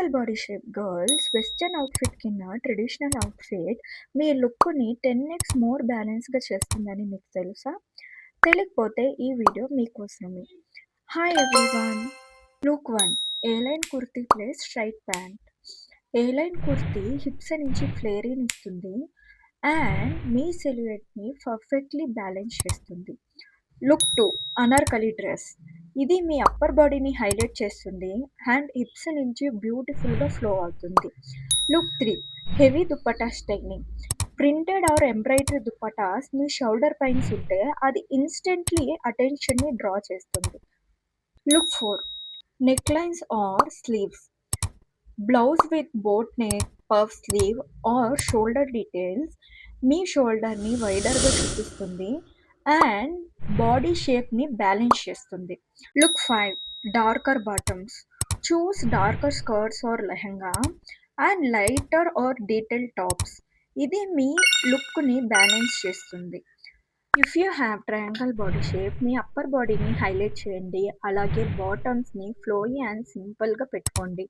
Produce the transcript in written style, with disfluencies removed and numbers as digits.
Triangle body shape girls western outfit కింద traditional outfit మీ లుక్‌ని 10x మోర్ బ్యాలెన్స్‌గా చేస్తుందని మీకు తెలుసా? తెలియకపోతే ఈ వీడియో మీకోసమే. Hi everyone. Look 1 A line kurti plus straight pant. A line kurti hips నుంచి ఫ్లేరీని ఇస్తుంది అండ్ మీ సిల్హుయెట్‌ని పర్ఫెక్ట్‌లీ బ్యాలెన్స్ చేస్తుంది. Look 2 Anarkali dress. ఇది మీ అప్పర్ బాడీని హైలైట్ చేస్తుంది అండ్ హిప్స్ నుంచి బ్యూటిఫుల్‌గా ఫ్లో అవుతుంది. Look 3 heavy dupatta styling. Printed or embroidery dupattas me shoulder పైన్స్ ఉంటే అది ఇన్‌స్టంట్‌లీ అటెన్షన్‌ని డ్రా చేస్తుంది. Look 4 necklines or sleeves. Blouse with boat neck, puff sleeve or shoulder details మీ షోల్డర్‌ని వైడర్‌గా చూపిస్తుంది అండ్ బాడీ షేప్‌ని బ్యాలెన్స్ చేస్తుంది. Look 5 darker bottoms. Choose darker skirts or lehenga and lighter or detail tops. ఇది మీ లుక్‌ని బ్యాలెన్స్ చేస్తుంది. If you have triangle body shape మీ అప్పర్ బాడీని హైలైట్ చేయండి. అలాగే బాటమ్స్‌ని ఫ్లోయీ అండ్ సింపుల్‌గా పెట్టుకోండి.